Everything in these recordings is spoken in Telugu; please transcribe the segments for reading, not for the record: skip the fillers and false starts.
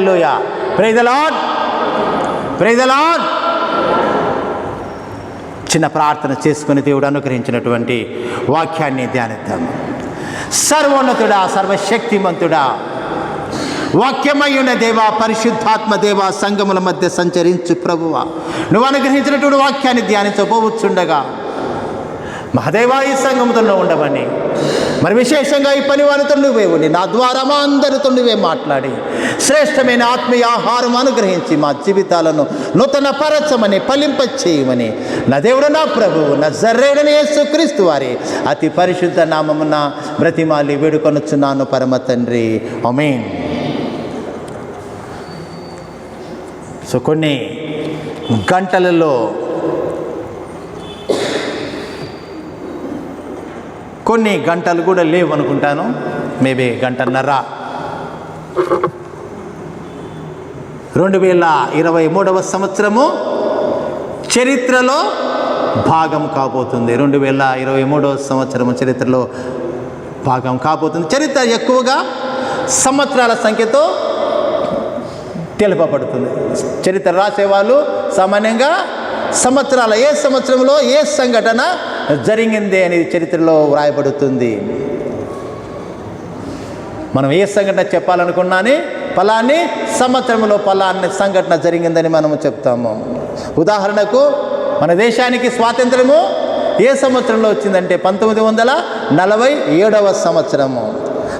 Hallelujah. Praise the Lord, praise the Lord. చిన్న ప్రార్థన చేసుకుని దేవుడు అనుగ్రహించినటువంటి వాక్యాన్ని ధ్యానిద్దాము. సర్వోన్నతుడా, సర్వశక్తిమంతుడా, వాక్యమయ్యున్న దేవా, పరిశుద్ధాత్మ దేవా, సంఘముల మధ్య సంచరించు ప్రభువా, నువ్వు అనుగ్రహించినటువంటి వాక్యాన్ని ధ్యానించబోవచ్చుండగా మహదేవా ఈ సంఘముతో ఉండమని, మరి విశేషంగా ఈ పని వారితో నువ్వే ఉండి నా ద్వారా మా అందరితో నువ్వే మాట్లాడి శ్రేష్టమైన ఆత్మీయ ఆహారం అనుగ్రహించి మా జీవితాలను నూతన పరచమని, ఫలింపచేయమని నా దేవుడు, నా ప్రభువు, నజరేయుడైన యేసుక్రీస్తు వారి అతి పరిశుద్ధ నామమున బ్రతిమాలి వేడుకొనుచున్నాను పరమ తండ్రి, ఆమేన్. సో కొన్ని గంటలలో కొన్ని గంటలు కూడా లేవు అనుకుంటాను, మేబీ గంటన్నర. 2023 సంవత్సరము చరిత్రలో భాగం కాబోతుంది. 2023 సంవత్సరము చరిత్రలో భాగం కాబోతుంది. చరిత్ర ఎక్కువగా సంవత్సరాల సంఖ్యతో తెలుపబడుతుంది. చరిత్ర రాసేవాళ్ళు సామాన్యంగా సంవత్సరాల, ఏ సంవత్సరంలో ఏ సంఘటన జరిగింది అనేది చరిత్రలో వ్రాయబడుతుంది. మనం ఏ సంఘటన చెప్పాలనుకున్నాని ఫలాని సంవత్సరంలో ఫలాని సంఘటన జరిగిందని మనము చెప్తాము. ఉదాహరణకు మన దేశానికి స్వాతంత్రము ఏ సంవత్సరంలో వచ్చిందంటే 1947 సంవత్సరము.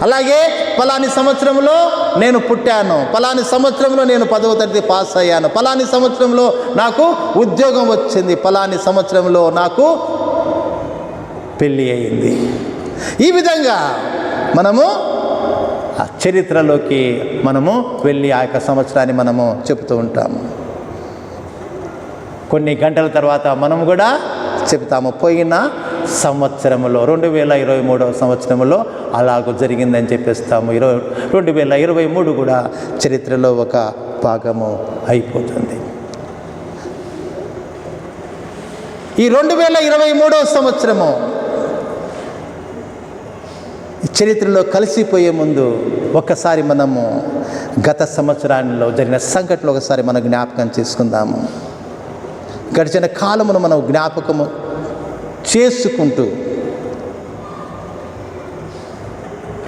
అలాగే ఫలాని సంవత్సరంలో నేను పుట్టాను, ఫలాని సంవత్సరంలో నేను 10వ తరగతి పాస్ అయ్యాను, ఫలాని సంవత్సరంలో నాకు ఉద్యోగం వచ్చింది, ఫలాని సంవత్సరంలో నాకు పెళ్ళి అయింది. ఈ విధంగా మనము ఆ చరిత్రలోకి మనము వెళ్ళి ఆ యొక్క సంవత్సరాన్ని మనము చెబుతూ ఉంటాము. కొన్ని గంటల తర్వాత మనము కూడా చెబుతాము పోయిన సంవత్సరంలో 2023 సంవత్సరంలో అలాగూ జరిగిందని చెప్పేస్తాము. 2023 కూడా చరిత్రలో ఒక భాగము అయిపోతుంది. ఈ 2023 సంవత్సరము చరిత్రలో కలిసిపోయే ముందు ఒక్కసారి మనము గత సంవత్సరాల్లో జరిగిన సంఘటనలు ఒకసారి మనం జ్ఞాపకం చేసుకుందాము. గడిచిన కాలమును మనం జ్ఞాపకము చేసుకుంటూ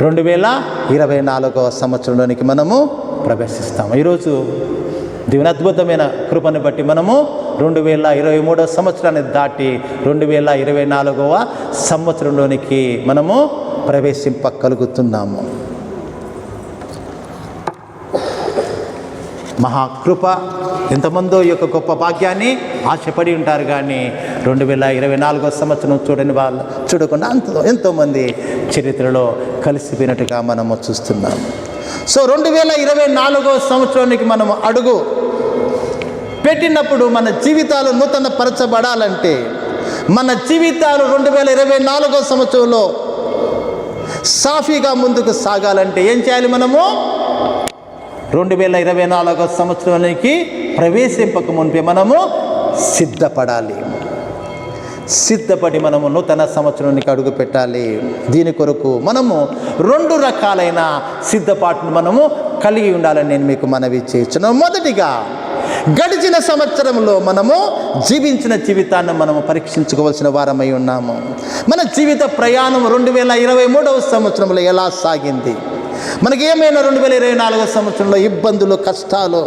2024 సంవత్సరంలోనికి మనము ప్రవేశిస్తాము. ఈరోజు దేవుని అద్భుతమైన కృపను బట్టి మనము 2023 సంవత్సరాన్ని దాటి 2024 సంవత్సరంలోనికి మనము ప్రవేశింపగలుగుతున్నాము. మహాకృప, ఎంతమందో ఈ యొక్క గొప్ప భాగ్యాన్ని ఆశపడి ఉంటారు, కానీ 2024 సంవత్సరం చూడకుండా ఎంతోమంది చరిత్రలో కలిసిపోయినట్టుగా మనము చూస్తున్నాము. సో 2024 సంవత్సరానికి మనము అడుగు పెట్టినప్పుడు మన జీవితాలు నూతన పరచబడాలంటే, మన జీవితాలు 2024 సంవత్సరంలో సాఫీగా ముందుకు సాగాలంటే ఏం చేయాలి? మనము 2024 సంవత్సరానికి ప్రవేశింపక మునిపే మనము సిద్ధపడాలి. సిద్ధపడి మనము నూతన సంవత్సరానికి అడుగు పెట్టాలి. దీని కొరకు మనము 2 రకాలైన సిద్ధపాటును మనము కలిగి ఉండాలని నేను మీకు మనవి చేస్తున్నాను. మొదటిగా, గడిచిన సంవత్సరంలో మనము జీవించిన జీవితాన్ని మనము పరీక్షించుకోవాల్సిన వారమై ఉన్నాము. మన జీవిత ప్రయాణం 2023 సంవత్సరంలో ఎలా సాగింది? మనకి ఏమైనా 2024 సంవత్సరంలో ఇబ్బందులు, కష్టాలు,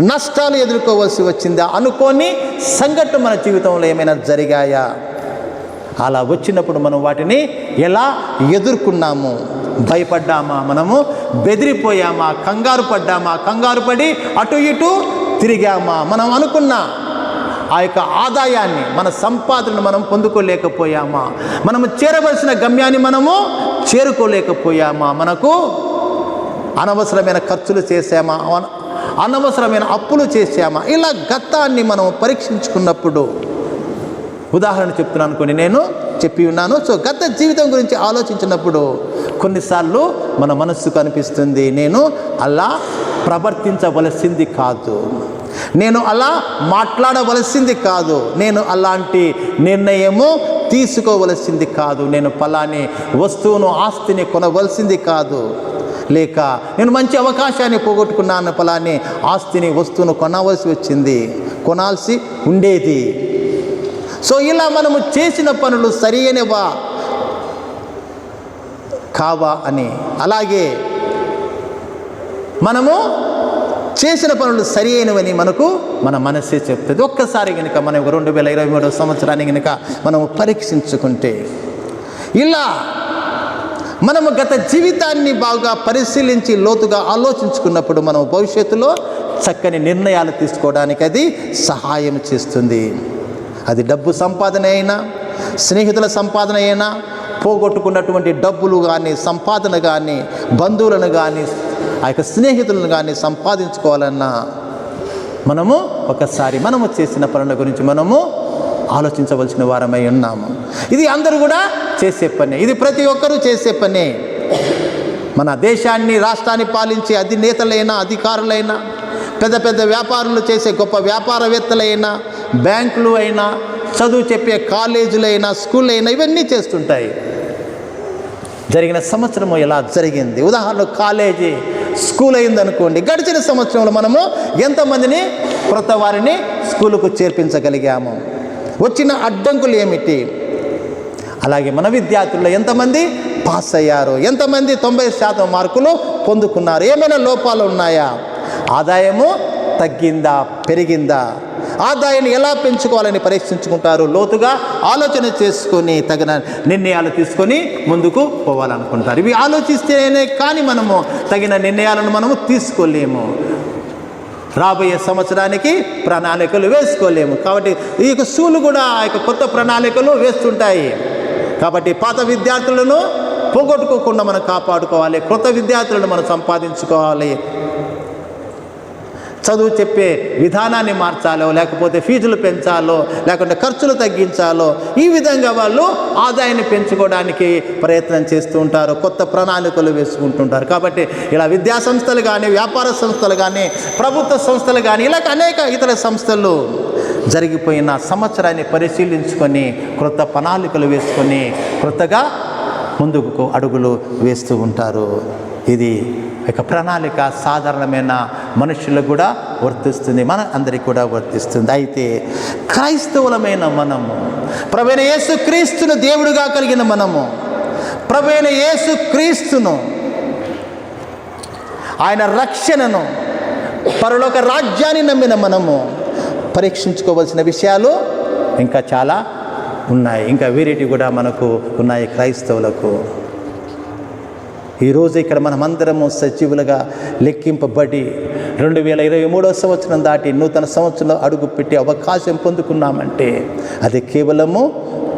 నష్టాలు ఎదుర్కోవాల్సి వచ్చిందా? అనుకోని సంఘటన మన జీవితంలో ఏమైనా జరిగాయా? అలా వచ్చినప్పుడు మనం వాటిని ఎలా ఎదుర్కొన్నాము? భయపడ్డామా? మనము బెదిరిపోయామా? కంగారు పడ్డామా? కంగారు పడి అటు ఇటు తిరిగామా? మనం అనుకున్న ఆ యొక్క ఆదాయాన్ని, మన సంపాదనను మనం పొందుకోలేకపోయామా? మనము చేరవలసిన గమ్యాన్ని మనము చేరుకోలేకపోయామా? మనకు అనవసరమైన ఖర్చులు చేసామా? అనవసరమైన అప్పులు చేసామా? ఇలా గతాన్ని మనం పరీక్షించుకున్నప్పుడు, ఉదాహరణ చెప్తున్నాను, కొన్ని నేను చెప్పి ఉన్నాను. సో గత జీవితం గురించి ఆలోచించినప్పుడు కొన్నిసార్లు మన మనస్సుకు అనిపిస్తుంది, నేను అలా ప్రవర్తించవలసింది కాదు, నేను అలా మాట్లాడవలసింది కాదు, నేను అలాంటి నిర్ణయము తీసుకోవలసింది కాదు, నేను ఫలాని వస్తువును, ఆస్తిని కొనవలసింది కాదు, లేక నేను మంచి అవకాశాన్ని పోగొట్టుకున్నాను, ఫలాని ఆస్తిని వస్తువును కొనాల్సి ఉండేది. సో ఇలా మనము చేసిన పనులు సరైనవా కావా అని, అలాగే మనము చేసిన పనులు సరి అయినవని మన మనస్సే చెప్తుంది. ఒక్కసారి కనుక మనం 2023 సంవత్సరాన్ని కనుక మనము పరీక్షించుకుంటే, ఇలా మనము గత జీవితాన్ని బాగా పరిశీలించి లోతుగా ఆలోచించుకున్నప్పుడు మనం భవిష్యత్తులో చక్కని నిర్ణయాలు తీసుకోవడానికి అది సహాయం చేస్తుంది. అది డబ్బు సంపాదన అయినా, స్నేహితుల సంపాదన అయినా, పోగొట్టుకున్నటువంటి డబ్బులు కానీ, సంపాదన కానీ, బంధువులను కానీ, ఆ యొక్క స్నేహితులను కానీ సంపాదించుకోవాలన్నా మనము ఒకసారి మనము చేసిన పనుల గురించి మనము ఆలోచించవలసిన వారమై ఉన్నాము. ఇది అందరూ కూడా చేసే పనే, ఇది ప్రతి ఒక్కరూ చేసే పనే. మన దేశాన్ని, రాష్ట్రాన్ని పాలించే అధినేతలైనా, అధికారులైనా, పెద్ద పెద్ద వ్యాపారులు చేసే గొప్ప వ్యాపారవేత్తలైనా, బ్యాంకులు అయినా, చదువు చెప్పే కాలేజీలైనా, స్కూల్ అయినా ఇవన్నీ చేస్తుంటాయి. జరిగిన సంవత్సరము ఎలా జరిగింది, ఉదాహరణ కాలేజీ, స్కూల్ అయిందనుకోండి, గడిచిన సంవత్సరంలో మనము ఎంతమందిని క్రొత్త వారిని స్కూలుకు చేర్పించగలిగాము, వచ్చిన అడ్డంకులు ఏమిటి, అలాగే మన విద్యార్థుల్లో ఎంతమంది పాస్ అయ్యారు, ఎంతమంది 90% మార్కులు పొందుకున్నారు, ఏమైనా లోపాలు ఉన్నాయా, ఆదాయము తగ్గిందా పెరిగిందా, ఆదాయాన్ని ఎలా పెంచుకోవాలని పరీక్షించుకుంటారు, లోతుగా ఆలోచన చేసుకొని తగిన నిర్ణయాలు తీసుకొని ముందుకు పోవాలనుకుంటారు. ఇవి ఆలోచిస్తేనే కానీ మనము తగిన నిర్ణయాలను మనము తీసుకోలేము, రాబోయే సంవత్సరానికి ప్రణాళికలు వేసుకోలేము. కాబట్టి ఈ యొక్క స్కూలు కూడా ఆ యొక్క కొత్త ప్రణాళికలు వేస్తుంటాయి. కాబట్టి పాత విద్యార్థులను పోగొట్టుకోకుండా మనం కాపాడుకోవాలి, కొత్త విద్యార్థులను మనం సంపాదించుకోవాలి, చదువు చెప్పే విధానాన్ని మార్చాలో, లేకపోతే ఫీజులు పెంచాలో, లేకుంటే ఖర్చులు తగ్గించాలో, ఈ విధంగా వాళ్ళు ఆదాయాన్ని పెంచుకోవడానికి ప్రయత్నం చేస్తూ ఉంటారు, కొత్త ప్రణాళికలు వేసుకుంటుంటారు. కాబట్టి ఇలా విద్యా సంస్థలు కానీ, వ్యాపార సంస్థలు కానీ, ప్రభుత్వ సంస్థలు కానీ, ఇలా అనేక ఇతర సంస్థలు జరిగిపోయిన సంవత్సరాన్ని పరిశీలించుకొని క్రొత్త ప్రణాళికలు వేసుకొని క్రొత్తగా ముందుకు అడుగులు వేస్తూ ఉంటారు. ఇది ఒక ప్రణాళిక సాధారణమైన మనుషులకు కూడా వర్తిస్తుంది, మన అందరికీ కూడా వర్తిస్తుంది. అయితే క్రైస్తవులమైన మనము, ప్రభువైన యేసు క్రీస్తును దేవుడిగా కలిగిన మనము, ప్రభువైన యేసు క్రీస్తును, ఆయన రక్షణను, పరలోక రాజ్యాన్ని నమ్మిన మనము పరీక్షించుకోవాల్సిన విషయాలు ఇంకా చాలా ఉన్నాయి. ఇంకా వీరిటి కూడా మనకు ఉన్నాయి క్రైస్తవులకు. ఈరోజు ఇక్కడ మనమందరము సజీవులుగా లెక్కింపబడి 2023 సంవత్సరం దాటి నూతన సంవత్సరంలో అడుగుపెట్టి అవకాశం పొందుకున్నామంటే అది కేవలము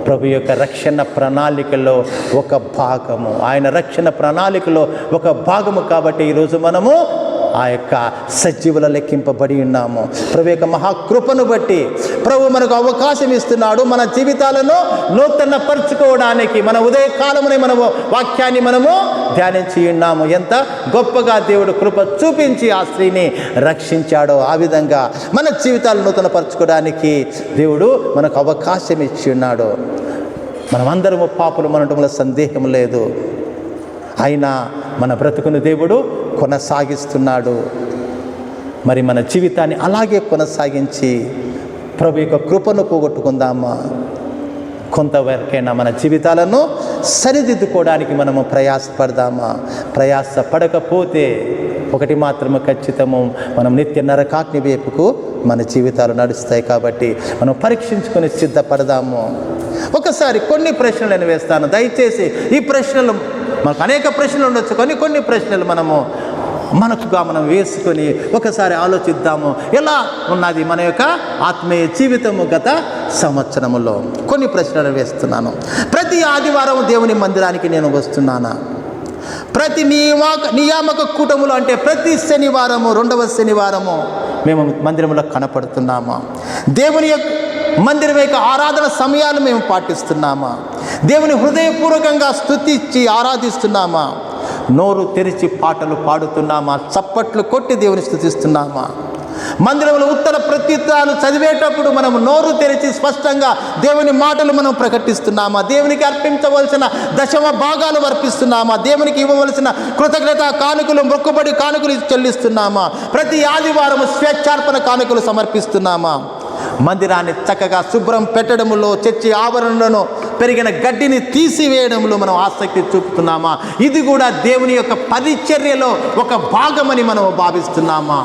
ప్రభు యొక్క రక్షణ ప్రణాళికలో ఒక భాగము, ఆయన రక్షణ ప్రణాళికలో ఒక భాగము. కాబట్టి ఈరోజు మనము ఆ యొక్క సజీవుల లెక్కింపబడి ఉన్నాము. ప్రభు యొక్క మహాకృపను బట్టి ప్రభు మనకు అవకాశం ఇస్తున్నాడు మన జీవితాలను నూతన పరుచుకోవడానికి. మన ఉదయకాలమునే మనము వాక్యాన్ని మనము ధ్యానించి ఉన్నాము. ఎంత గొప్పగా దేవుడు కృప చూపించి ఆ స్త్రీని రక్షించాడో, ఆ విధంగా మన జీవితాలను నూతన పరుచుకోవడానికి దేవుడు మనకు అవకాశం ఇచ్చి ఉన్నాడు. మనమందరము పాపులు అనడంలో సందేహం లేదు. అయినా మన బ్రతుకును దేవుడు కొనసాగిస్తున్నాడు. మరి మన జీవితాన్ని అలాగే కొనసాగించి ప్రభు యొక్క కృపను పోగొట్టుకుందామా? కొంతవరకైనా మన జీవితాలను సరిదిద్దుకోవడానికి మనము ప్రయాసపడదామా? ప్రయాసపడకపోతే ఒకటి మాత్రమే ఖచ్చితము, మనం నిత్య నరకాగ్ని వైపుకు మన జీవితాలు నడుస్తాయి. కాబట్టి మనం పరీక్షించుకొని సిద్ధపడదాము. ఒకసారి కొన్ని ప్రశ్నలను వేస్తాను, దయచేసి ఈ ప్రశ్నలు, మనకు అనేక ప్రశ్నలు ఉండొచ్చు, కొన్ని ప్రశ్నలు మనకుగా మనం వేసుకొని ఒకసారి ఆలోచిద్దాము. ఎలా ఉన్నది మన యొక్క ఆత్మీయ జీవితము గత సంవత్సరములో? కొన్ని ప్రశ్నలు వేస్తున్నాను. ప్రతి ఆదివారం దేవుని మందిరానికి నేను వస్తున్నానా? ప్రతి నియామక కూటములు అంటే ప్రతి శనివారము, 2వ శనివారము మేము మందిరంలో కనపడుతున్నామా? దేవుని యొక్క మందిరం యొక్క ఆరాధన సమయాలు మేము పాటిస్తున్నామా? దేవుని హృదయపూర్వకంగా స్తుతించి ఆరాధిస్తున్నామా? నోరు తెరిచి పాటలు పాడుతున్నామా? చప్పట్లు కొట్టి దేవుని స్తుతిస్తున్నామా? మందిరంలో ఉత్తర ప్రత్యుత్తరాలు చదివేటప్పుడు మనం నోరు తెరిచి స్పష్టంగా దేవుని మాటలు మనం ప్రకటిస్తున్నామా? దేవునికి అర్పించవలసిన దశమ భాగాలు అర్పిస్తున్నామా? దేవునికి ఇవ్వవలసిన కృతజ్ఞత కానుకలు, మొక్కుబడి కానుకలు చెల్లిస్తున్నామా? ప్రతి ఆదివారం స్వేచ్ఛార్పణ కానుకలు సమర్పిస్తున్నామా? మందిరాన్ని చక్కగా శుభ్రం పెట్టడంలో, చర్చి ఆవరణలను పెరిగిన గడ్డిని తీసివేయడంలో మనం ఆసక్తి చూపుతున్నామా? ఇది కూడా దేవుని యొక్క పరిచర్యలో ఒక భాగమని మనం భావిస్తున్నామా?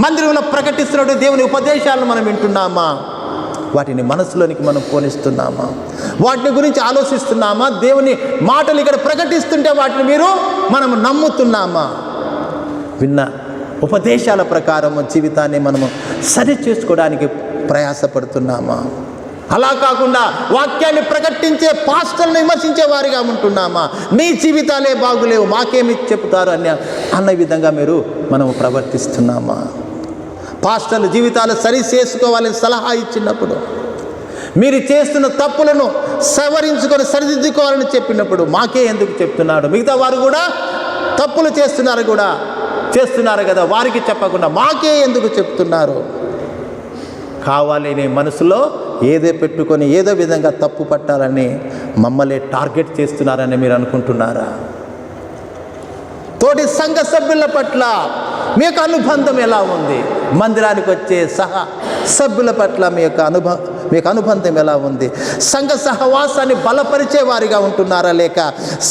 మందిరంలో ప్రకటిస్తున్నట్టు దేవుని ఉపదేశాలను మనం వింటున్నామా? వాటిని మనసులోనికి మనం పోనిస్తున్నామా? వాటిని గురించి ఆలోచిస్తున్నామా? దేవుని మాటలు ఇక్కడ ప్రకటిస్తుంటే వాటిని మనం నమ్ముతున్నామా? విన్న ఉపదేశాల ప్రకారం జీవితాన్ని మనము సరి చేసుకోవడానికి ప్రయాసపడుతున్నామా? అలా కాకుండా వాక్యాన్ని ప్రకటించే పాస్టర్లను విమర్శించే వారిగా ఉంటున్నామా? మీ జీవితాలే బాగులేవు, మాకేమి చెప్తారు అన్న విధంగా మనము ప్రవర్తిస్తున్నామా? పాస్టర్లు జీవితాలు సరి చేసుకోవాలని సలహా ఇచ్చినప్పుడు, మీరు చేస్తున్న తప్పులను సవరించుకొని సరిదిద్దుకోవాలని చెప్పినప్పుడు మాకే ఎందుకు చెప్తున్నాడు? మిగతా వారు కూడా తప్పులు చేస్తున్నారు కదా, వారికి చెప్పకుండా మాకే ఎందుకు చెప్తున్నారు? కావాలని మనసులో ఏదో పెట్టుకొని ఏదో విధంగా తప్పు పట్టాలని మమ్మల్ని టార్గెట్ చేస్తున్నారని మీరు అనుకుంటున్నారా? తోటి సంఘ సభ్యుల పట్ల మీకు అనుబంధం ఎలా ఉంది? మందిరానికి వచ్చే సభ్యుల పట్ల మీకు అనుబంధం ఎలా ఉంది? సంఘ సహవాసాన్ని బలపరిచే వారిగా ఉంటున్నారా? లేక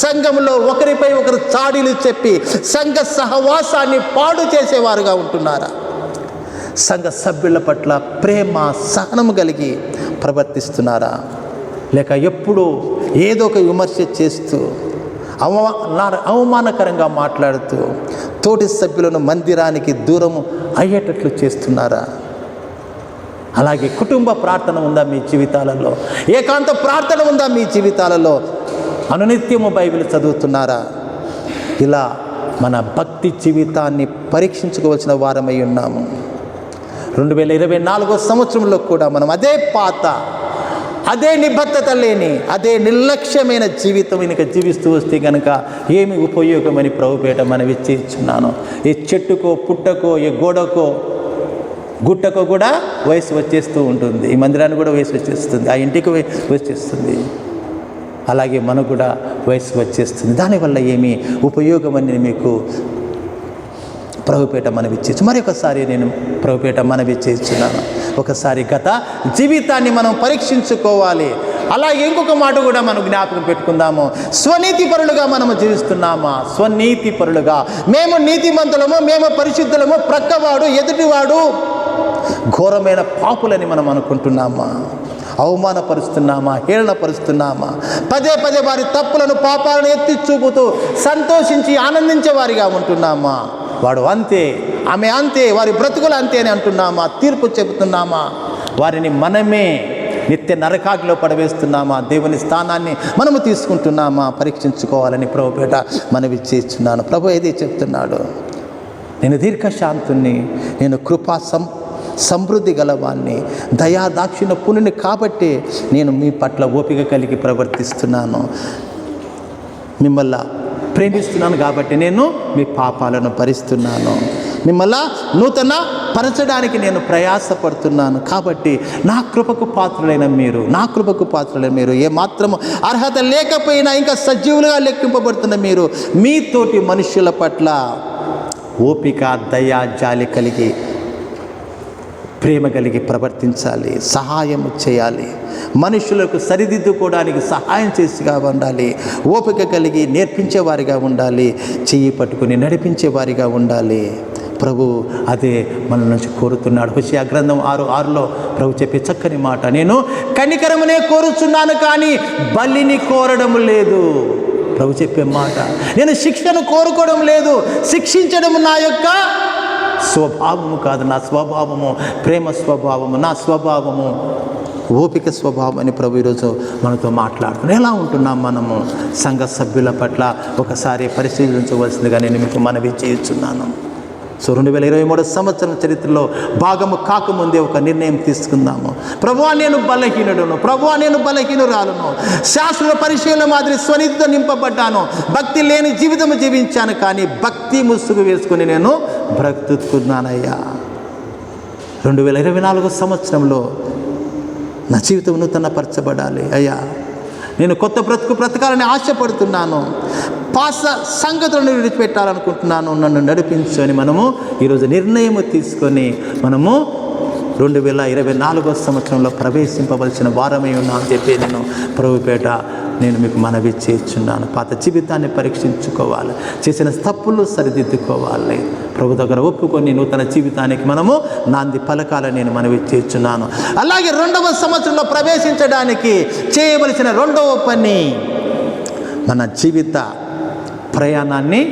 సంఘంలో ఒకరిపై ఒకరు చాడీలు చెప్పి సంఘ సహవాసాన్ని పాడు చేసేవారుగా ఉంటున్నారా? సంఘ సభ్యుల పట్ల ప్రేమ, సహనము కలిగి ప్రవర్తిస్తున్నారా? లేక ఎప్పుడూ ఏదో ఒక విమర్శ చేస్తూ అవమానకరంగా మాట్లాడుతూ తోటి సభ్యులను మందిరానికి దూరము అయ్యేటట్లు చేస్తున్నారా? అలాగే కుటుంబ ప్రార్థన ఉందా మీ జీవితాలలో? ఏకాంత ప్రార్థన ఉందా మీ జీవితాలలో? అనునిత్యము బైబిల్ చదువుతున్నారా? ఇలా మన భక్తి జీవితాన్ని పరీక్షించుకోవాల్సిన వారమై ఉన్నాము. 2024 సంవత్సరంలో కూడా మనం అదే నిబద్ధత లేని, అదే నిర్లక్ష్యమైన జీవితం కనుక జీవిస్తూ వస్తే కనుక ఏమి ఉపయోగమని ప్రభుపేట మనవి చేస్తున్నాను. ఏ చెట్టుకో, పుట్టకో, ఏ గోడకో, గుట్టకో కూడా వయసు వచ్చేస్తూ ఉంటుంది. ఈ మందిరానికి కూడా వయసు వచ్చేస్తుంది, ఆ ఇంటికి వచ్చేస్తుంది. అలాగే మనకు కూడా వయసు వచ్చేస్తుంది. దానివల్ల ఏమి ఉపయోగమని మీకు ప్రభుపేట మనవి చేయొచ్చు. మరొకసారి నేను ప్రభుపేట మనవి చేస్తున్నాను. ఒకసారి గత జీవితాన్ని మనం పరీక్షించుకోవాలి. అలాగే ఇంకొక మాట కూడా మనం జ్ఞాపకం పెట్టుకుందాము. స్వనీతి పరులుగా మనము జీవిస్తున్నామా? స్వనీతి పరులుగా మేము నీతిమంతులము, మేము పరిశుద్ధులము, ప్రక్కవాడు ఎదుటివాడు ఘోరమైన పాపులని మనం అనుకుంటున్నామా? అవమానపరుస్తున్నామా? హేళనపరుస్తున్నామా? పదే వారి తప్పులను, పాపాలను ఎత్తి చూపుతూ సంతోషించి ఆనందించే వారిగా ఉంటున్నామా? వాడు అంతే, ఆమె అంతే, వారి బ్రతుకులు అంతే అని అంటున్నామా? తీర్పు చెబుతున్నామా? వారిని మనమే నిత్య నరకాగ్నిలో పడవేస్తున్నామా? దేవుని స్థానాన్ని మనము తీసుకుంటున్నామా? పరీక్షించుకోవాలని ప్రభుపేట మనవి చేస్తున్నాను. ప్రభు ఏది చెప్తున్నాడు? నేను దీర్ఘశాంతుని, నేను కృపా సమృద్ధి గలవాన్ని, దయా దాక్షిణ పుణ్యుని కాబట్టి నేను మీ పట్ల ఓపిక కలిగి ప్రవర్తిస్తున్నాను. మిమ్మల్ని ప్రేమిస్తున్నాను కాబట్టి నేను మీ పాపాలను భరిస్తున్నాను. మిమ్మల్ని నూతన పరచడానికి నేను ప్రయాసపడుతున్నాను. కాబట్టి నా కృపకు పాత్రులైన మీరు ఏమాత్రము అర్హత లేకపోయినా ఇంకా సజీవులుగా లెక్కింపబడుతున్న మీరు మీతోటి మనుషుల పట్ల ఓపిక, దయ, జాలి కలిగి, ప్రేమ కలిగి ప్రవర్తించాలి. సహాయం చేయాలి. మనుషులకు సరిదిద్దుకోవడానికి సహాయం చేసిగా ఉండాలి. ఓపిక కలిగి నేర్పించేవారిగా ఉండాలి. చెయ్యి పట్టుకుని నడిపించేవారిగా ఉండాలి. ప్రభు అదే మన నుంచి కోరుతున్నాడు. హోషేయ గ్రంథం 6:6లో ప్రభు చెప్పే చక్కని మాట, నేను కనికరమునే కోరుచున్నాను కానీ బలిని కోరడం లేదు. ప్రభు చెప్పే మాట, నేను శిక్షను కోరుకోవడం లేదు, శిక్షించడం నా యొక్క స్వభావము కాదు. నా స్వభావము ప్రేమ స్వభావము, నా స్వభావము ఓపిక స్వభావం అని ప్రభు ఈరోజు మనతో మాట్లాడుతున్నాం. ఎలా ఉంటున్నాం మనము? సంఘ సభ్యుల పట్ల ఒకసారి పరిశీలించవలసిందిగా నేను మీకు మనవి చేస్తున్నాను. సో 2023 సంవత్సరం చరిత్రలో భాగము కాకముందే ఒక నిర్ణయం తీసుకుందాము. ప్రభువా నేను బలహీనుడును, ప్రభువా నేను బలహీనురాలను, శాస్త్ర పరిశీలన మాదిరి స్వనీతితో నింపబడ్డాను, భక్తి లేని జీవితం జీవించాను, కానీ భక్తి ముసుగు వేసుకుని నేను బ్రతుకుతున్నానయ్యా. 2024 సంవత్సరంలో నా జీవితం నూతనపరచబడాలి అయ్యా, నేను కొత్త బ్రతకాలని ఆశపడుతున్నాను, పాత సంగతులను విడిచిపెట్టాలనుకుంటున్నాను, నన్ను నడిపించు అని మనము ఈరోజు నిర్ణయం తీసుకొని మనము 2024 సంవత్సరంలో ప్రవేశింపవలసిన వారమై ఉన్నా అని చెప్పి నేను మీకు మనవి చేస్తున్నాను. పాత జీవితాన్ని పరీక్షించుకోవాలి, చేసిన తప్పులు సరిదిద్దుకోవాలి, ప్రభు దగ్గర ఒప్పుకొని నూతన జీవితానికి మనము నాంది పలకాలని నేను మనవి చేస్తున్నాను. అలాగే 2వ సంవత్సరంలో ప్రవేశించడానికి చేయవలసిన 2వ పని, మన జీవిత ప్రయాణాన్ని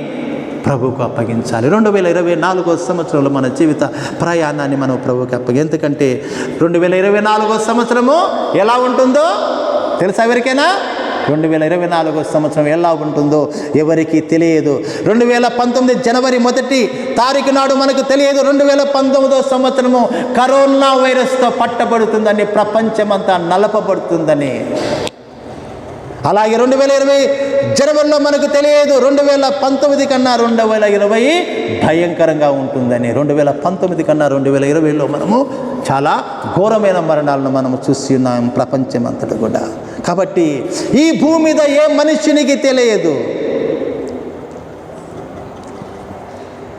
ప్రభువుకు అప్పగించాలి. 2024 సంవత్సరంలో మన జీవిత ప్రయాణాన్ని మనం ప్రభువుకి ఎందుకంటే 2024 సంవత్సరము ఎలా ఉంటుందో తెలుసా ఎవరికైనా? 2024 సంవత్సరం ఎలా ఉంటుందో ఎవరికి తెలియదు. 2019 జనవరి 1 తారీఖు నాడు మనకు తెలియదు 2019 సంవత్సరము కరోనా వైరస్తో పట్టబడుతుందని, ప్రపంచమంతా నలపబడుతుందని. అలాగే 2020 జనవరిలో మనకు తెలియదు 2019 కన్నా 2020 భయంకరంగా ఉంటుందని. 2019 కన్నా 2020లో మనము చాలా ఘోరమైన మరణాలను మనము చూసి ఉన్నాం ప్రపంచమంతటా కూడా. కాబట్టి ఈ భూమి మీద ఏ మనుష్యునికి తెలియదు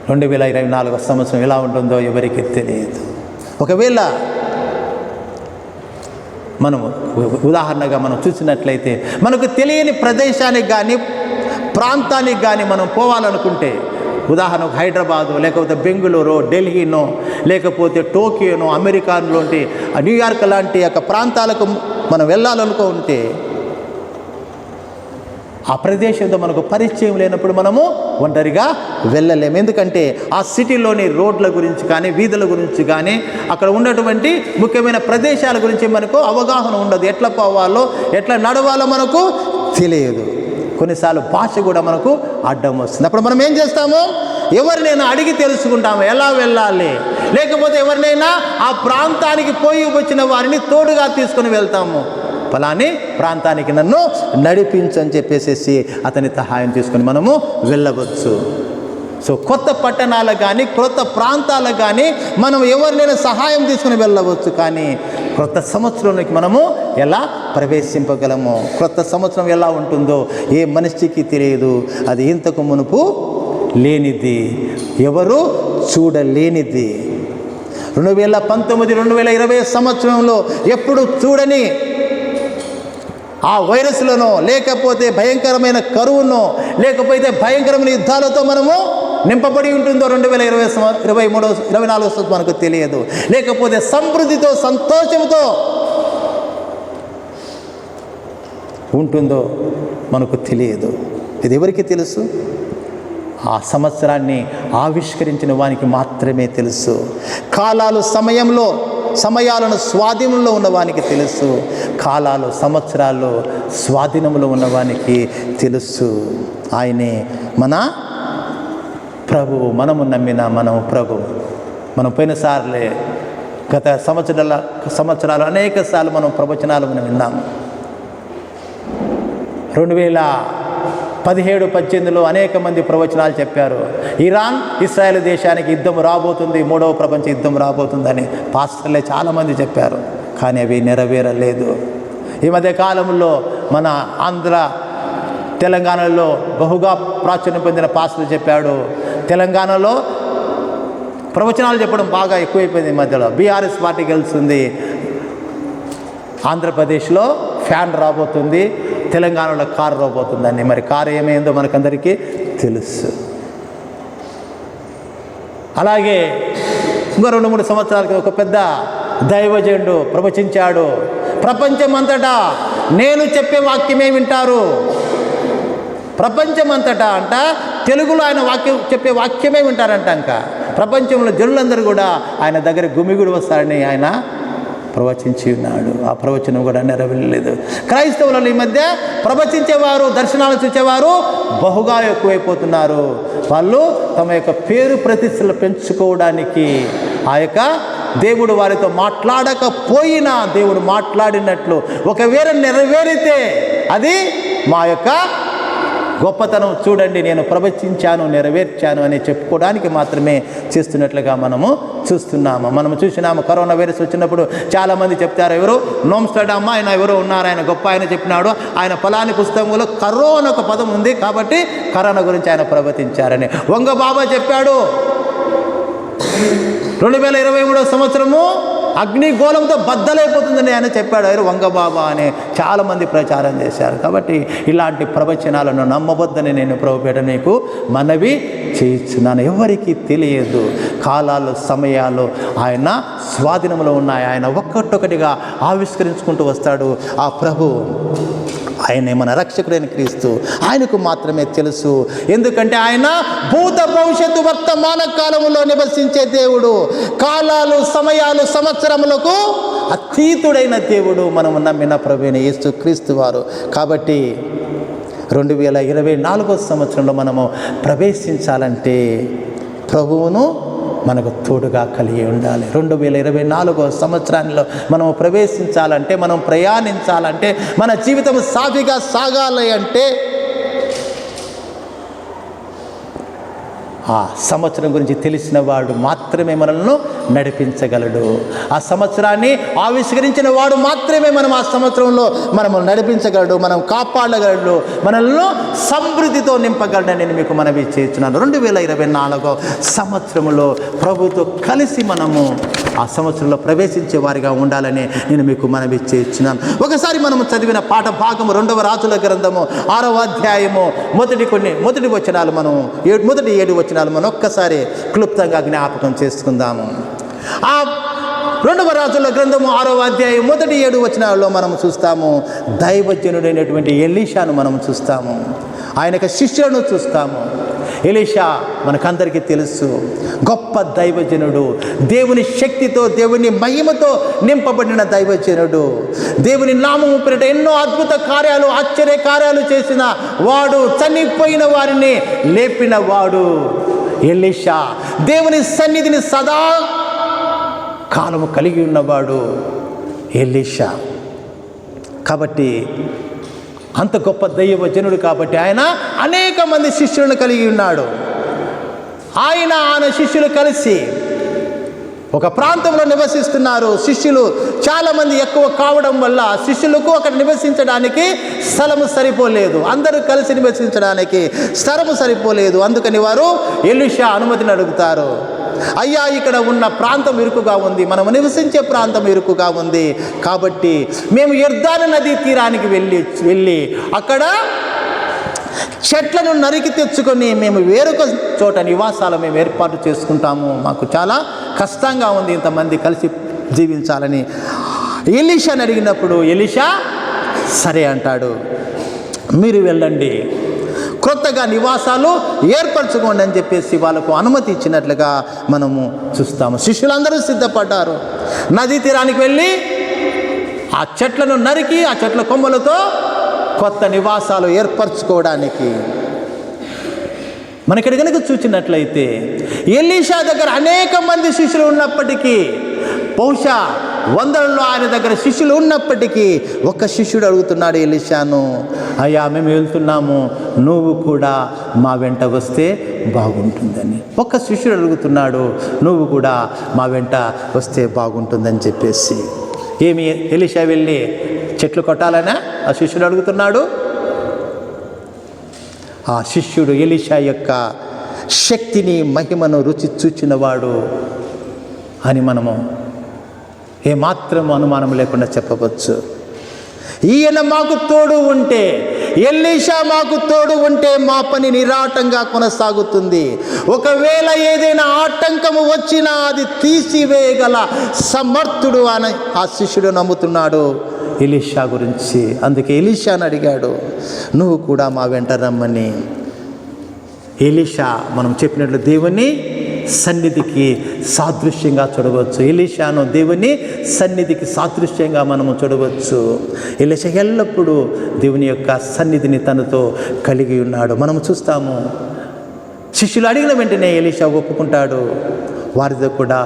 2024 సంవత్సరం ఎలా ఉంటుందో ఎవరికి తెలియదు. ఒకవేళ మనము ఉదాహరణగా మనం చూసినట్లయితే మనకు తెలియని ప్రదేశానికి కానీ ప్రాంతానికి కానీ మనం పోవాలనుకుంటే, ఉదాహరణకు హైదరాబాదు, లేకపోతే బెంగళూరు, ఢిల్లీనో, లేకపోతే టోకియోనో, అమెరికాలోంటి న్యూయార్క్ లాంటి యొక్క ప్రాంతాలకు మనం వెళ్ళాలనుకుంటే ఆ ప్రదేశంతో మనకు పరిచయం లేనప్పుడు మనము ఒంటరిగా వెళ్ళలేము. ఎందుకంటే ఆ సిటీలోని రోడ్ల గురించి కానీ, వీధుల గురించి కానీ, అక్కడ ఉన్నటువంటి ముఖ్యమైన ప్రదేశాల గురించి మనకు అవగాహన ఉండదు. ఎట్లా పోవాలో, ఎట్లా నడవాలో మనకు తెలియదు. కొన్నిసార్లు భాష కూడా మనకు అడ్డం వస్తుంది. అప్పుడు మనం ఏం చేస్తాము? ఎవరినైనా అడిగి తెలుసుకుంటాము ఎలా వెళ్ళాలి, లేకపోతే ఎవరినైనా ఆ ప్రాంతానికి పోయి వచ్చిన వారిని తోడుగా తీసుకొని వెళ్తాము. ఫలాని ప్రాంతానికి నన్ను నడిపించు అని చెప్పేసి అతని సహాయం తీసుకొని మనము వెళ్ళవచ్చు. సో కొత్త పట్టణాలకు కానీ, కొత్త ప్రాంతాలకు కానీ మనం ఎవరినైనా సహాయం తీసుకుని వెళ్ళవచ్చు. కానీ కొత్త సంవత్సరంలోకి మనము ఎలా ప్రవేశింపగలము, కొత్త సంవత్సరం ఎలా ఉంటుందో ఏ మనిషికి తెలియదు. అది ఇంతకు మునుపు లేనిది, ఎవరు చూడలేనిది. 2019, 2020 సంవత్సరంలో ఎప్పుడు చూడని ఆ వైరస్లను, లేకపోతే భయంకరమైన కరువును, లేకపోతే భయంకరమైన యుద్ధాలతో మనము నింపబడి ఉంటుందో 2023-24 మనకు తెలియదు. లేకపోతే సమృద్ధితో, సంతోషంతో ఉంటుందో మనకు తెలియదు. ఇది ఎవరికి తెలుసు? ఆ సంవత్సరాన్ని ఆవిష్కరించిన వానికి మాత్రమే తెలుసు. కాలాలు సమయాలను స్వాధీనంలో ఉన్నవానికి తెలుసు. కాలాలు, సంవత్సరాలు స్వాధీనంలో ఉన్నవానికి తెలుసు. ఆయనే మన ప్రభువు. మనము నమ్మిన మనం ప్రభువు. మనం పోయినసార్లే గత సంవత్సరాలు అనేక సార్లు మనం ప్రవచనాలు మనం విన్నాము. 2017-18లో అనేక మంది ప్రవచనాలు చెప్పారు. ఇరాన్ ఇస్రాయేల్ దేశానికి యుద్ధం రాబోతుంది, 3వ ప్రపంచ యుద్ధం రాబోతుందని పాస్టర్లే చాలామంది చెప్పారు. కానీ అవి నెరవేరలేదు. ఈ మధ్య కాలంలో మన ఆంధ్ర, తెలంగాణలో బహుగా ప్రాచుర్యం పొందిన పాస్టర్ చెప్పాడు, తెలంగాణలో ప్రవచనాలు చెప్పడం బాగా ఎక్కువైపోయింది. ఈ మధ్యలో బీఆర్ఎస్ పార్టీ గెలుస్తుంది, ఆంధ్రప్రదేశ్లో ఫ్యాన్ రాబోతుంది, తెలంగాణలో కారు రాబోతుందని. మరి కారు ఏమైందో మనకందరికీ తెలుసు. అలాగే ఇంకో 2-3 సంవత్సరాలకి ఒక పెద్ద దైవజనుడు ప్రవచించాడు, ప్రపంచమంతటా నేను చెప్పే వాక్యమే వింటారు. ప్రపంచమంతటా అంట తెలుగులో ఆయన చెప్పే వాక్యమే వింటారంట. ఇంకా ప్రపంచంలో జనులందరూ కూడా ఆయన దగ్గర గుమిగుడు వస్తారని ఆయన ప్రవచించి ఉన్నాడు. ఆ ప్రవచనం కూడా నెరవేరలేదు. క్రైస్తవులలో ఈ మధ్య ప్రవచించేవారు, దర్శనాలు చూసేవారు బహుగా ఎక్కువైపోతున్నారు. వాళ్ళు తమ యొక్క పేరు ప్రతిష్టలు పెంచుకోవడానికి ఆ యొక్క దేవుడు వారితో మాట్లాడకపోయినా దేవుడు మాట్లాడినట్లు ఒకవేళ నెరవేరితే అది మా యొక్క గొప్పతనం చూడండి, నేను ప్రవచించాను, నెరవేర్చాను అని చెప్పుకోవడానికి మాత్రమే చేస్తున్నట్లుగా మనము చూస్తున్నాము. మనము చూసినాము, కరోనా వైరస్ వచ్చినప్పుడు చాలామంది చెప్తారు, ఎవరు నోమ్స్టర్డామ్ ఆయన ఎవరో ఉన్నారు, ఆయన గొప్ప ఆయన చెప్పినాడు, ఆయన ఫలాని పుస్తకంలో కరోనా ఒక పదం ఉంది కాబట్టి కరోనా గురించి ఆయన ప్రవచించారని. వంగ బాబా చెప్పాడు 2023 సంవత్సరము అగ్నిగోళంతో బద్దలైపోతుందని ఆయన చెప్పాడు. ఆయన వంగబాబా అని చాలామంది ప్రచారం చేశారు. కాబట్టి ఇలాంటి ప్రవచనాలను నమ్మవద్దని నేను ప్రభుపేట నీకు మనవి చేయించున్నాను. ఎవరికి తెలియదు, కాలాలు సమయాలు ఆయన స్వాధీనంలో ఉన్నాయి. ఆయన ఒక్కొక్కటిగా ఆవిష్కరించుకుంటూ వస్తాడు. ఆ ప్రభు ఆయనే మన రక్షకుడైన క్రీస్తు, ఆయనకు మాత్రమే తెలుసు. ఎందుకంటే ఆయన భూత భవిష్యత్తు వర్తమాన కాలంలో నివసించే దేవుడు, కాలాలు సమయాలు సంవత్సరములకు అతీతుడైన దేవుడు మనము నమ్మిన ప్రభువైన యేసు క్రీస్తు వారు. కాబట్టి 2024 సంవత్సరంలో మనము ప్రవేశించాలంటే ప్రభువును మనకు తోడుగా కలిగి ఉండాలి. 2024 సంవత్సరాల్లో మనం ప్రవేశించాలంటే, మనం ప్రయాణించాలంటే, మన జీవితం సాఫీగా సాగాలి అంటే ఆ సంవత్సరం గురించి తెలిసిన వాడు మాత్రమే మనల్ని నడిపించగలడు. ఆ సంవత్సరాన్ని ఆవిష్కరించిన వాడు మాత్రమే మనం ఆ సంవత్సరంలో మనము నడిపించగలడు, మనం కాపాడగలడు, మనల్ని సమృద్ధితో నింపగలడని నేను మీకు మనవి చేస్తున్నాను. 2024 సంవత్సరంలో ప్రభుతో కలిసి మనము ఆ సంవత్సరంలో ప్రవేశించే వారిగా ఉండాలని నేను మీకు మనవి చేస్తున్నాను. ఒకసారి మనము చదివిన పాఠ భాగము 2వ రాజుల గ్రంథము 6వ అధ్యాయము మొదటి వచనాలు, మనం మొదటి 7 వచనాలు మనం ఒక్కసారి క్లుప్తంగా జ్ఞాపకం చేసుకుందాము. ఆ 2వ రాజుల గ్రంథము 6వ అధ్యాయం మొదటి 7 వచనాల్లో మనం చూస్తాము, దైవజనుడైనటువంటి ఎలీషాను మనం చూస్తాము, ఆయనకు శిష్యులను చూస్తాము. ఎలీషా మనకందరికీ తెలుసు, గొప్ప దైవజనుడు, దేవుని శక్తితో దేవుని మహిమతో నింపబడిన దైవజనుడు, దేవుని నామము పేరిట ఎన్నో అద్భుత కార్యాలు ఆశ్చర్య కార్యాలు చేసిన వాడు, చనిపోయిన వారిని లేపిన వాడు ఎలీషా. దేవుని సన్నిధిని సదా కాలము కలిగి ఉన్నవాడు ఎలీషా. కాబట్టి అంత గొప్ప దైవజనుడు కాబట్టి ఆయన అనేక మంది శిష్యులను కలిగి ఉన్నాడు. ఆయన శిష్యులు కలిసి ఒక ప్రాంతంలో నివసిస్తున్నారు. శిష్యులు చాలామంది ఎక్కువ కావడం వల్ల శిష్యులకు అక్కడ నివసించడానికి స్థలము సరిపోలేదు, అందరూ కలిసి నివసించడానికి స్థలము సరిపోలేదు. అందుకని వారు ఎలీషా అనుమతిని అడుగుతారు. అయ్యా, ఇక్కడ ఉన్న ప్రాంతం ఇరుకుగా ఉంది, మనము నివసించే ప్రాంతం ఇరుకుగా ఉంది, కాబట్టి మేము యొర్దాను నదీ తీరానికి వెళ్ళి అక్కడ చెట్లను నరికి తెచ్చుకొని మేము వేరొక చోట నివాసాలు మేము ఏర్పాటు చేసుకుంటాము, మాకు చాలా కష్టంగా ఉంది ఇంతమంది కలిసి జీవించాలని ఎలీషాని అడిగినప్పుడు ఎలీషా సరే అంటాడు. మీరు వెళ్ళండి, కొత్తగా నివాసాలు ఏర్పరచుకోండి అని చెప్పేసి వాళ్ళకు అనుమతి ఇచ్చినట్లుగా మనము చూస్తాము. శిష్యులందరూ సిద్ధపడ్డారు. నదీ తీరానికి వెళ్ళి ఆ చెట్లను నరికి ఆ చెట్ల కొమ్మలతో కొత్త నివాసాలు ఏర్పరచుకోవడానికి. మనకి కనుక చూసినట్లయితే ఎలీషా దగ్గర అనేక మంది శిష్యులు ఉన్నప్పటికీ, బహుశా వందలలో ఆయన దగ్గర శిష్యులు ఉన్నప్పటికీ ఒక శిష్యుడు అడుగుతున్నాడు ఎలీషాను, అయ్యా మేము వెళ్తున్నాము, నువ్వు కూడా మా వెంట వస్తే బాగుంటుందని. ఒక శిష్యుడు అడుగుతున్నాడు, నువ్వు కూడా మా వెంట వస్తే బాగుంటుందని చెప్పేసి. ఏమి ఎలీషా వెళ్ళి చెట్లు కొట్టాలనా ఆ శిష్యుడు అడుగుతున్నాడు? ఆ శిష్యుడు ఎలీషా యొక్క శక్తిని మహిమను రుచి చూచినవాడు అని మనము ఏమాత్రం అనుమానం లేకుండా చెప్పవచ్చు. ఈయన మాకు తోడు ఉంటే, ఎలీషా మాకు తోడు ఉంటే మా పని నిరాటంగా కొనసాగుతుంది. ఒకవేళ ఏదైనా ఆటంకము వచ్చినా అది తీసివేయగల సమర్థుడు అని ఆ శిష్యుడు నమ్ముతున్నాడు ఎలీషా గురించి. అందుకే ఎలీషాని అడిగాడు, నువ్వు కూడా మా వెంట రమ్మని. ఎలీషా మనం చెప్పినట్లు దేవుని సన్నిధికి సాదృశ్యంగా చూడవచ్చు. ఎలీషాను దేవుని సన్నిధికి సాదృశ్యంగా మనము చూడవచ్చు. ఎలీషా ఎల్లప్పుడూ దేవుని యొక్క సన్నిధిని తనతో కలిగి ఉన్నాడు. మనము చూస్తాము, శిష్యులు అడిగిన వెంటనే ఎలీషా ఒప్పుకుంటాడు వారితో కూడా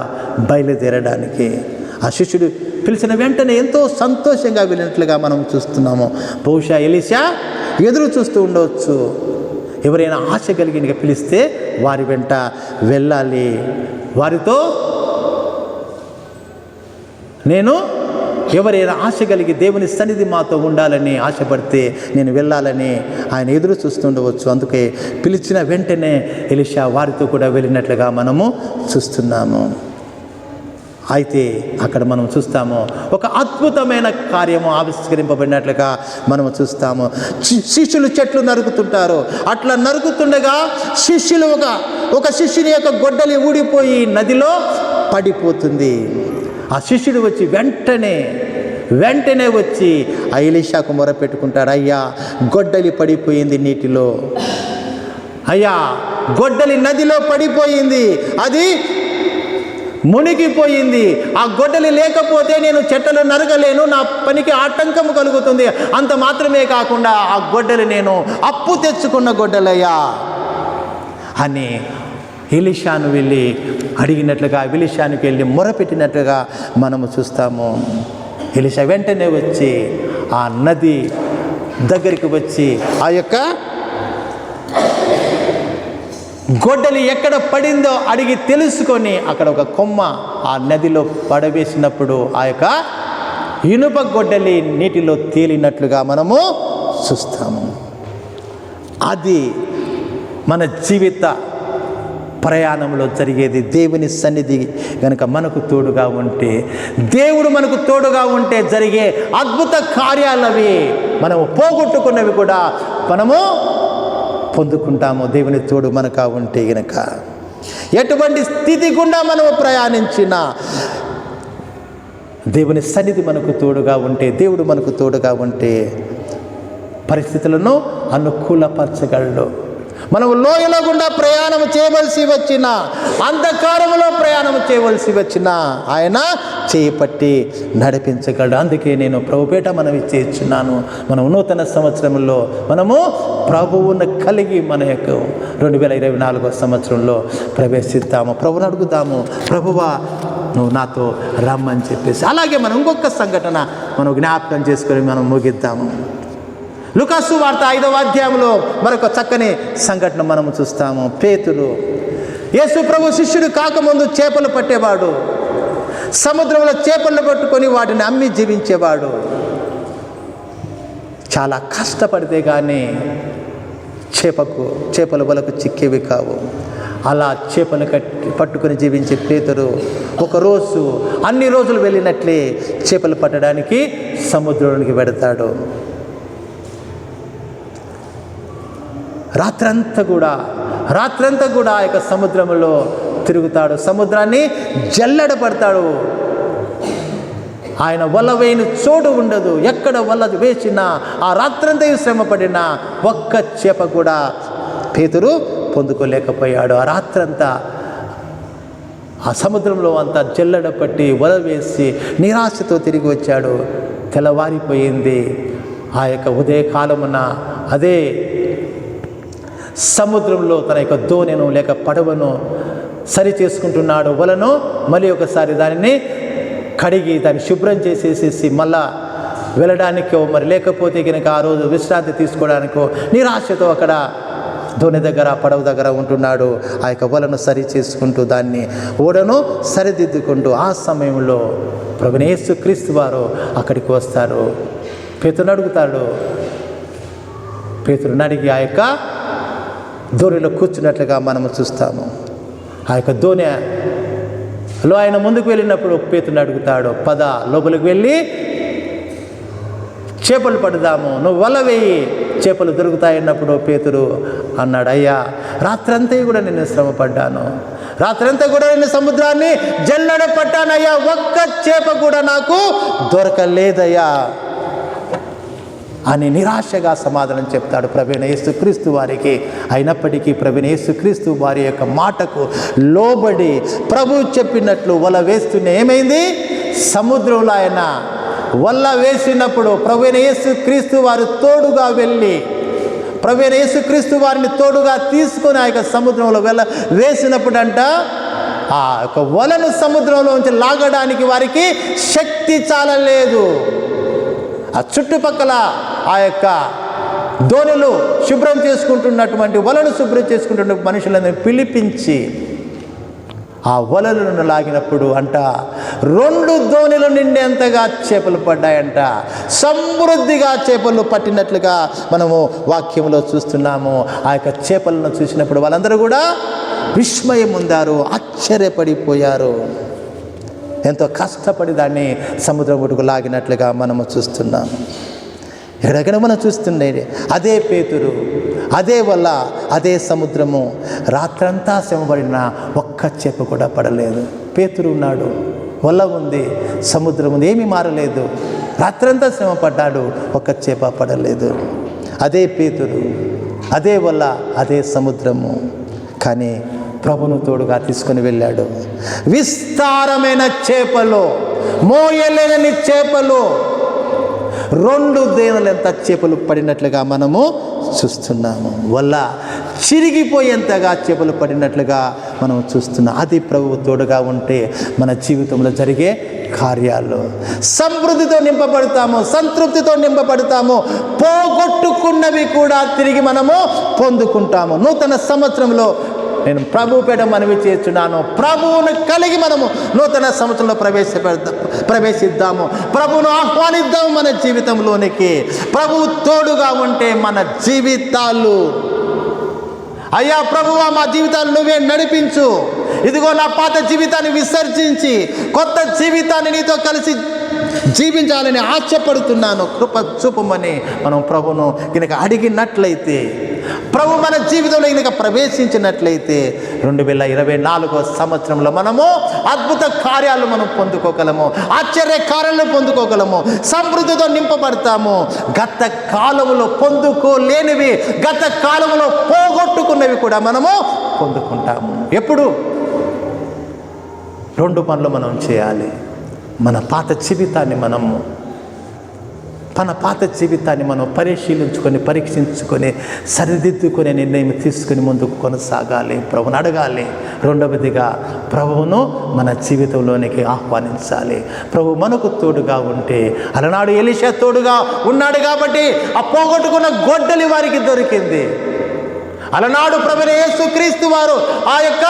బయలుదేరడానికి. ఆ శిష్యుడు పిలిచిన వెంటనే ఎంతో సంతోషంగా వెళ్ళినట్లుగా మనం చూస్తున్నాము. బహుశా ఎలీషా ఎదురు చూస్తూ ఉండవచ్చు, ఎవరైనా ఆశ కలిగి పిలిస్తే వారి వెంట వెళ్ళాలి. వారితో నేను ఎవరైనా ఆశ కలిగి దేవుని సన్నిధి మాతో ఉండాలని ఆశపడితే నేను వెళ్ళాలని ఆయన ఎదురు చూస్తుండవచ్చు. అందుకే పిలిచిన వెంటనే ఎలీషా వారితో కూడా వెళ్ళినట్లుగా మనము చూస్తున్నాము. అయితే అక్కడ మనం చూస్తాము ఒక అద్భుతమైన కార్యము ఆవిష్కరింపబడినట్లుగా మనము చూస్తాము. శిష్యులు చెట్లు నరుకుతుంటారు. అట్లా నరుకుతుండగా శిష్యులు ఒక శిష్యుని యొక్క గొడ్డలి ఊడిపోయి నదిలో పడిపోతుంది. ఆ శిష్యుడు వచ్చి వెంటనే వచ్చి ఆ ఎలీషాకు మొరపెట్టుకుంటాడు, అయ్యా గొడ్డలి పడిపోయింది నీటిలో, అయ్యా గొడ్డలి నదిలో పడిపోయింది, అది మునిగిపోయింది. ఆ గొడ్డలి లేకపోతే నేను చెట్టలు నరగలేను, నా పనికి ఆటంకం కలుగుతుంది. అంత మాత్రమే కాకుండా ఆ గొడ్డలి నేను అప్పు తెచ్చుకున్న గొడ్డలయ్యా అని ఎలీషాను వెళ్ళి అడిగినట్లుగా, ఎలీషానికి వెళ్ళి మొరపెట్టినట్లుగా మనము చూస్తాము. ఎలీషా వెంటనే వచ్చి ఆ నది దగ్గరికి వచ్చి ఆ యొక్క గొడ్డలి ఎక్కడ పడిందో అడిగి తెలుసుకొని అక్కడ ఒక కొమ్మ ఆ నదిలో పడవేసినప్పుడు ఆ యొక్క ఇనుప గొడ్డలి నీటిలో తేలినట్లుగా మనము చూస్తాము. అది మన జీవిత ప్రయాణంలో జరిగేది. దేవుని సన్నిధి కనుక మనకు తోడుగా ఉంటే, దేవుడు మనకు తోడుగా ఉంటే జరిగే అద్భుత కార్యాలవి మనము పోగొట్టుకున్నవి కూడా మనము పొందుకుంటాము. దేవుని తోడు మనకు ఉంటే గనక ఎటువంటి స్థితి గుండా మనము ప్రయాణించినా దేవుని సన్నిధి మనకు తోడుగా ఉంటే, దేవుడు మనకు తోడుగా ఉంటే పరిస్థితులను అనుకూలపరచగలడు. మనం లోయలో గుండా ప్రయాణం చేయవలసి వచ్చిన, అంధకారంలో ప్రయాణం చేయవలసి వచ్చిన ఆయన చేపట్టి నడిపించగలడు. అందుకే నేను ప్రభుపేట మనవి చేస్తున్నాను. మనం నూతన సంవత్సరంలో మనము ప్రభువును కలిగి మన యొక్క 2024 సంవత్సరంలో ప్రవేశిద్దాము. ప్రభువుని అడుగుదాము, ప్రభువా నువ్వు నాతో రమ్మని చెప్పేసి. అలాగే మనం ఇంకొక సంఘటన మనం జ్ఞాపకం చేసుకొని మనం ముగిద్దాము. లూకాసు వార్త 5వ అధ్యాయంలో మరొక చక్కని సంఘటన మనము చూస్తాము. పేతురు యేసు ప్రభు శిష్యుడు కాకముందు చేపలు పట్టేవాడు. సముద్రంలో చేపలు పట్టుకొని వాటిని అమ్మి జీవించేవాడు. చాలా కష్టపడితే కానీ చేపల వలకు చిక్కేవి కావు. అలా చేపలు పట్టుకొని జీవించే పేతురు ఒకరోజు అన్ని రోజులు వెళ్ళినట్లే చేపలు పట్టడానికి సముద్రంలోనికి వెడతాడు. రాత్రంతా కూడా ఆ యొక్క సముద్రంలో తిరుగుతాడు. సముద్రాన్ని జల్లెడపడతాడు. ఆయన వల వేయని చోటు ఉండదు. ఎక్కడ వల వేసినా, ఆ రాత్రంతా శ్రమ పడినా ఒక్క చేప కూడా పేతురు పొందుకోలేకపోయాడు. ఆ రాత్రంతా ఆ సముద్రంలో అంతా జల్లెడ పట్టి వల వేసి నిరాశతో తిరిగి వచ్చాడు. తెల్లవారిపోయింది. ఆ యొక్క ఉదయకాలమున అదే సముద్రంలో తన యొక్క దోణెను లేక పడవను సరి చేసుకుంటున్నాడు. వలను మళ్ళీ ఒకసారి దానిని కడిగి దాన్ని శుభ్రం చేసేసేసి మళ్ళా వెళ్ళడానికో మరి లేకపోతే కనుక ఆ రోజు విశ్రాంతి తీసుకోవడానికో నిరాశతో అక్కడ దోణి దగ్గర పడవ దగ్గర ఉంటున్నాడు. ఆ యొక్క వలను సరి చేసుకుంటూ దాన్ని ఓడను సరిదిద్దుకుంటూ ఆ సమయంలో ప్రభువైన యేసుక్రీస్తు వారు అక్కడికి వస్తారు. పేతురుని అడుగుతాడు. పేతురుని అడిగి ఆ యొక్క దోణిలో కూర్చున్నట్లుగా మనము చూస్తాము. ఆ యొక్క దోణిలో ఆయన ముందుకు వెళ్ళినప్పుడు పేతురుని అడుగుతాడు, పద లోపలికి వెళ్ళి చేపలు పడదాము, నువ్వు వల వేయి, చేపలు దొరుకుతాయన్నప్పుడు పేతురు అన్నాడు, అయ్యా రాత్రంతా కూడా నేను శ్రమ పడ్డాను, రాత్రంతా కూడా నేను సముద్రాన్ని జల్లెడ పట్టానయ్యా, ఒక్క చేప కూడా నాకు దొరకలేదయ్యా అని నిరాశగా సమాధానం చెప్తాడు ప్రభువైన యేసుక్రీస్తు వారికి. అయినప్పటికీ ప్రభువైన యేసుక్రీస్తు వారి యొక్క మాటకు లోబడి ప్రభువు చెప్పినట్లు వల వేస్తూనే ఏమైంది, సముద్రంలో ఆయన వల వేసినప్పుడు ప్రభువైన యేసుక్రీస్తు వారు తోడుగా వెళ్ళి ప్రభువైన యేసుక్రీస్తు వారిని తోడుగా తీసుకొని ఆ యొక్క సముద్రంలో వేసినప్పుడు అంట ఆ యొక్క వలను సముద్రంలోంచి లాగడానికి వారికి శక్తి చాలలేదు. ఆ చుట్టుపక్కల ఆ యొక్క దోణిలు శుభ్రం చేసుకుంటున్నటువంటి వలను శుభ్రం చేసుకుంటున్న మనుషులందరినీ పిలిపించి ఆ వలలను లాగినప్పుడు అంట 2 దోణిలు నిండేంతగా చేపలు పడ్డాయంట. సమృద్ధిగా చేపలు పట్టినట్లుగా మనము వాక్యంలో చూస్తున్నాము. ఆ యొక్క చేపలను చూసినప్పుడు వాళ్ళందరూ కూడా విస్మయం పొందారు, ఆశ్చర్యపడిపోయారు. ఎంతో కష్టపడి దాన్ని సముద్రం ఒడ్డుకు లాగినట్లుగా మనము చూస్తున్నాము. ఎక్కడెక్కడ మనం చూస్తుండేది అదే పేతురు, అదే వల్ల, అదే సముద్రము. రాత్రంతా శ్రమపడిన ఒక్క చేప కూడా పడలేదు. పేతురు ఉన్నాడు, వల్ల ఉంది, సముద్రం ఉంది, ఏమీ మారలేదు. రాత్రంతా శ్రమ పడ్డాడు, ఒక్క చేప పడలేదు. అదే పేతురు, అదే వల్ల, అదే సముద్రము. కానీ ప్రభును తోడుగా తీసుకొని వెళ్ళాడు. విస్తారమైన చేపలు, మోయలేని చేపలు, 2 దేనులెంత చేపలు పడినట్లుగా మనము చూస్తున్నాము. వల్ల చిరిగిపోయేంతగా చేపలు పడినట్లుగా మనం చూస్తున్నాం. అది ప్రభువు తోడుగా ఉంటే మన జీవితంలో జరిగే కార్యాలు సమృద్ధితో నింపబడతాము, సంతృప్తితో నింపబడతాము. పోగొట్టుకున్నవి కూడా తిరిగి మనము పొందుకుంటాము. నూతన సంవత్సరంలో నేను ప్రభు పేట మనవి చేస్తున్నాను, ప్రభువును కలిగి మనము నూతన సంవత్సరంలో ప్రవేశిద్దాము. ప్రభువును ఆహ్వానిద్దాము మన జీవితంలోనికి. ప్రభువు తోడుగా ఉంటే మన జీవితాలు, అయ్యా ప్రభువా మా జీవితాలు నువ్వే నడిపించు, ఇదిగో నా పాత జీవితాన్ని విసర్జించి కొత్త జీవితాన్ని నీతో కలిసి జీవించాలని ఆశపడుతున్నాను, కృప చూపమని మనం ప్రభువును కనుక అడిగినట్లయితే, ప్రభు మన జీవితంలో కనుక ప్రవేశించినట్లయితే 2024 సంవత్సరంలో మనము అద్భుత కార్యాలు మనం పొందుకోగలము, ఆశ్చర్య కార్యాలను పొందుకోగలము, సమృద్ధితో నింపబడతాము. గత కాలంలో పొందుకోలేనివి, గత కాలంలో పోగొట్టుకున్నవి కూడా మనము పొందుకుంటాము. ఎప్పుడు 2 పనులు మనం చేయాలి. మన పాత జీవితాన్ని మనం పరిశీలించుకొని, పరీక్షించుకొని, సరిదిద్దుకునే నిర్ణయం తీసుకుని ముందుకు కొనసాగాలి, ప్రభువుని అడగాలి. 2వదిగా ప్రభువును మన జీవితంలోనికి ఆహ్వానించాలి. ప్రభు మనకు తోడుగా ఉంటే, అలనాడు ఎలీషా తోడుగా ఉన్నాడు కాబట్టి ఆ పోగొట్టుకున్న గొడ్డలి వారికి దొరికింది. అలనాడు ప్రభువైన యేసుక్రీస్తు వారు ఆ యొక్క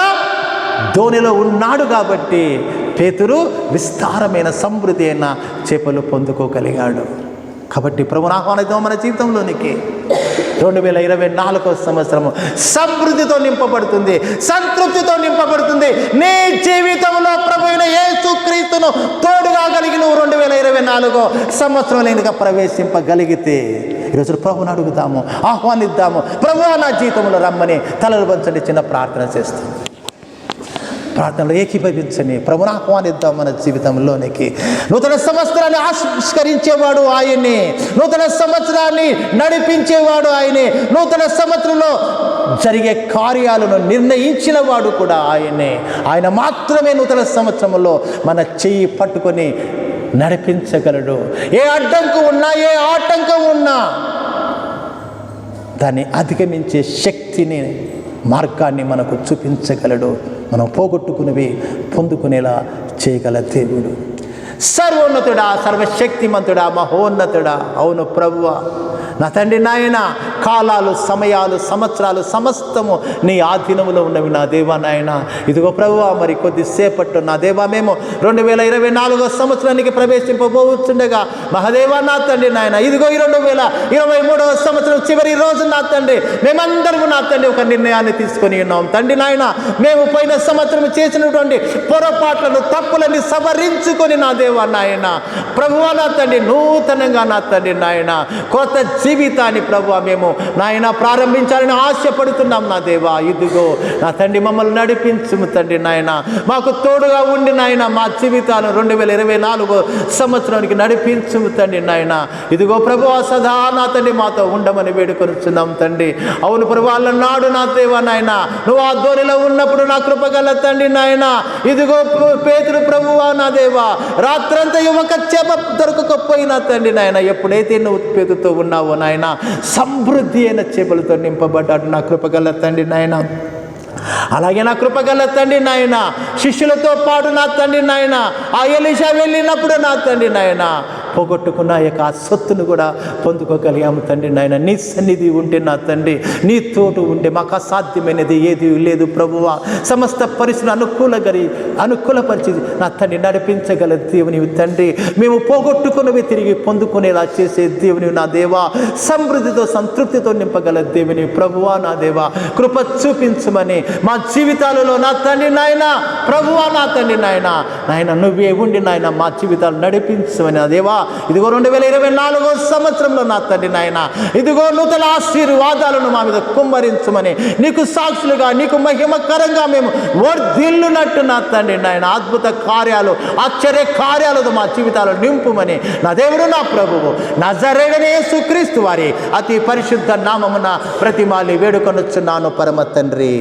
దోణిలో ఉన్నాడు కాబట్టి పేతురు విస్తారమైన సమృద్ధి అయిన చేపలు పొందుకోగలిగాడు. కాబట్టి ప్రభువును ఆహ్వానిద్దాం మన జీవితంలోనికి. 2024 సంవత్సరము సమృద్ధితో నింపబడుతుంది, సంతృప్తితో నింపబడుతుంది. నీ జీవితంలో ప్రభువైన యేసుక్రీస్తును తోడుగా కలిగి నువ్వు 2024 సంవత్సరంలో కనుక ప్రవేశింపగలిగితే, ఈరోజు ప్రభువును అడుగుదాము, ఆహ్వానిద్దాము. ప్రభువా నా జీవితంలో రమ్మని తలలు వంచండి, చిన్న ప్రార్థన చేస్తాం. ప్రార్థనలో ఏకీభవించని ప్రభువును ఆహ్వానిద్దాం మన జీవితంలోనికి. నూతన సంవత్సరాన్ని ఆవిష్కరించేవాడు ఆయనే, నూతన సంవత్సరాన్ని నడిపించేవాడు ఆయనే, నూతన సంవత్సరంలో జరిగే కార్యాలను నిర్ణయించిన వాడు కూడా ఆయనే. ఆయన మాత్రమే నూతన సంవత్సరంలో మన చెయ్యి పట్టుకొని నడిపించగలడు. ఏ అడ్డంకు ఉన్నా, ఏ ఆటంకం ఉన్నా దాన్ని అధిగమించే శక్తిని, మార్గాన్ని మనకు చూపించగలడు. మనం పోగొట్టుకునేవి పొందుకునేలా చేయగల దేవుడు. సర్వోన్నతుడా, సర్వశక్తిమంతుడా, మహోన్నతుడా, అవును ప్రభువా, నా తండ్రి నాయన, కాలాలు, సమయాలు, సంవత్సరాలు సమస్తము నీ ఆధీనంలో ఉన్నవి నా దేవా నాయన. ఇదిగో ప్రభువా, మరి కొద్దిసేపట్లో నా దేవా మేము 2024 సంవత్సరానికి ప్రవేశింపబోతుండగా మహాదేవా నా తండ్రి నాయన, ఇదిగో ఈ 2023 సంవత్సరం చివరి రోజు నా తండ్రి, మేమందరము నా తండ్రి ఒక నిర్ణయాన్ని తీసుకొని ఉన్నాం తండ్రి నాయన. మేము పోయిన సంవత్సరం చేసినటువంటి పొరపాట్లను, తప్పులని సవరించుకొని నా దేవా నాయన, ప్రభువా నా తండ్రి, నూతనంగా నా తండ్రి నాయన కొత్త జీవితాన్ని ప్రభువా మేము నాయన ప్రారంభించాలని ఆశపడుతున్నాం నా దేవా. ఇదిగో నా తండ్రి మమ్మల్ని నడిపించుము తండ్రి నాయన, మాకు తోడుగా ఉండి నాయన మా జీవితాలను 2024 సంవత్సరానికి నడిపించుము తండ్రి నాయన. ఇదిగో ప్రభువా సదా నా తండ్రి మాతో ఉండమని వేడుకొనిచున్నాం తండ్రి. అవును ప్రభువా, నాడు నా దేవా నాయన నువ్వు ఆ దోణిలో ఉన్నప్పుడు నా కృపగల తండ్రి నాయన, ఇదిగో పేతురు ప్రభువా నా దేవా రాత్రంతా ఒక చేప దొరకకపోయినా తండ్రి నాయన, ఎప్పుడైతే నువ్వు పేతుతో ఉన్నావో నాయన సమృద్ధి అయిన చేపలతో నింపబడ్డాడు నా కృపగల తండ్రి నాయన. అలాగే నా కృపగల తండ్రి నాయన శిష్యులతో పాటు నా తండ్రి నాయన ఆ ఎలీషా వెళ్ళినప్పుడు నా తండ్రి నాయన పోగొట్టుకున్న యొక్క ఆ సొత్తును కూడా పొందుకోగలిగాము తండ్రి నాయన. నీ సన్నిధి ఉంటే నా తండ్రి, నీ తోడు ఉంటే మాకు అసాధ్యమైనది ఏది లేదు ప్రభువా. సమస్త పరిస్థితులు అనుకూలపరిచి నా తండ్రి నడిపించగల దేవునివి తండ్రి. మేము పోగొట్టుకున్నవి తిరిగి పొందుకునేలా చేసే దేవునివి నా దేవా. సమృద్ధితో సంతృప్తితో నింపగల దేవుని ప్రభువా నా దేవా. కృప చూపించమని మా జీవితాలలో నా తండ్రి నాయన, ప్రభువా నా తండ్రి నాయన, నాయన నువ్వే ఉండి నాయన మా జీవితాలు నడిపించమని నా దేవా. ఇదిగో 2024 సంవత్సరంలో నా తండ్రి నాయన, ఇదిగో నూతన ఆశీర్వాదాలను మా మీద కుమ్మరించమని, నీకు సాక్షులుగా నీకు మహిమకరంగా మేము వర్ధిల్లునట్టు నా తండ్రి నాయన అద్భుత కార్యాలు, ఆశ్చర్య కార్యాలతో మా జీవితాలు నింపుమని నా దేవుడు నా ప్రభువు నజరేయుడైన యేసుక్రీస్తు వారి అతి పరిశుద్ధ నామమున ప్రతిమాలి వేడుకొనుచున్నాను పరమ తండ్రి.